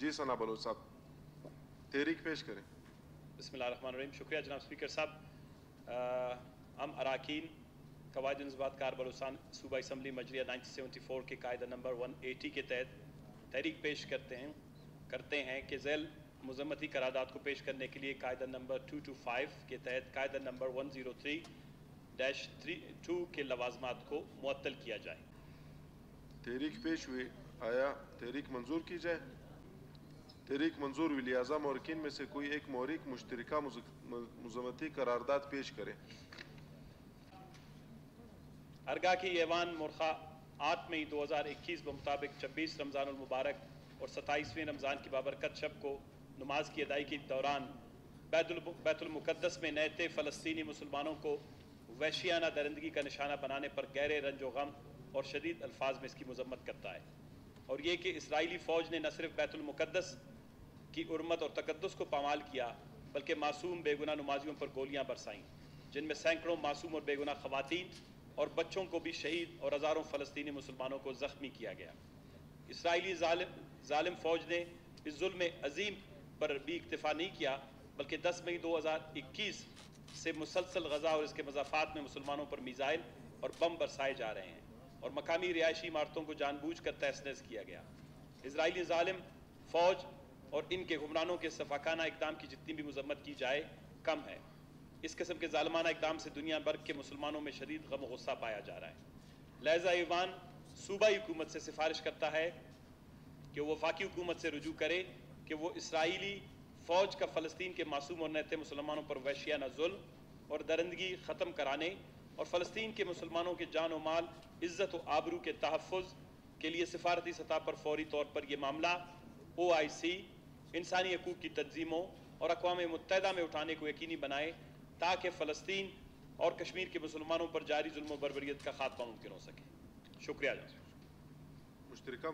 جی ثنا بلوچ صاحب تحریک پیش کریں. بسم اللہ الرحمن الرحیم. شکریہ جناب اسپیکر صاحب. ہم اراکین قواعد انضباط کار بلوچستان صوبہ اسمبلی مجریہ 1974 کے قاعدہ نمبر 180 کے تحت تحریک پیش کرتے ہیں کہ ذیل مذمتی قرارداد کو پیش کرنے کے لیے قاعدہ نمبر 225 کے تحت قاعدہ نمبر 103-2 کے لوازمات کو معطل کیا جائے. تحریک پیش ہوئی. آیا تحریک منظور کی جائے؟ تحریک منظور ہوئی. لہٰذا مورکین میں سے کوئی ایک محرک مشترکہ مذمتی قرارداد پیش کرے. ارگاہ کی ایوان مرخہ 8 مئی 2021 بمطابق 26 رمضان المبارک اور 27ویں رمضان کی بابرکت شب کو نماز کی ادائیگی کے دوران بیت المقدس میں نیتے فلسطینی مسلمانوں کو وحشیانہ درندگی کا نشانہ بنانے پر گہرے رنج و غم اور شدید الفاظ میں اس کی مذمت کرتا ہے. اور یہ کہ اسرائیلی فوج نے نہ صرف بیت المقدس کی حرمت اور تقدس کو پامال کیا بلکہ معصوم بے گناہ نمازیوں پر گولیاں برسائیں جن میں سینکڑوں معصوم اور بے گناہ خواتین اور بچوں کو بھی شہید اور ہزاروں فلسطینی مسلمانوں کو زخمی کیا گیا. اسرائیلی ظالم فوج نے اس ظلم عظیم پر بھی اکتفا نہیں کیا بلکہ 10 مئی 2021 سے مسلسل غزہ اور اس کے مضافات میں مسلمانوں پر میزائل اور بم برسائے جا رہے ہیں اور مقامی رہائشی عمارتوں کو جان بوجھ کر تہس نہس کیا گیا. اسرائیلی ظالم فوج اور ان کے حکمرانوں کے سفاکانہ اقدام کی جتنی بھی مذمت کی جائے کم ہے. اس قسم کے ظالمانہ اقدام سے دنیا بھر کے مسلمانوں میں شدید غم و غصہ پایا جا رہا ہے. لہذا ایوان صوبائی حکومت سے سفارش کرتا ہے کہ وہ وفاقی حکومت سے رجوع کرے کہ وہ اسرائیلی فوج کا فلسطین کے معصوم اور نیتے مسلمانوں پر وحشیانہ ظلم اور درندگی ختم کرانے اور فلسطین کے مسلمانوں کے جان و مال عزت و آبرو کے تحفظ کے لیے سفارتی سطح پر فوری طور پر یہ معاملہ OIC انسانی حقوق کی تنظیموں اور اقوام متحدہ میں اٹھانے کو یقینی بنائے تاکہ فلسطین اور کشمیر کے مسلمانوں پر جاری ظلم و بربریت کا خاتمہ ممکن ہو سکے. شکریہ. مشترکہ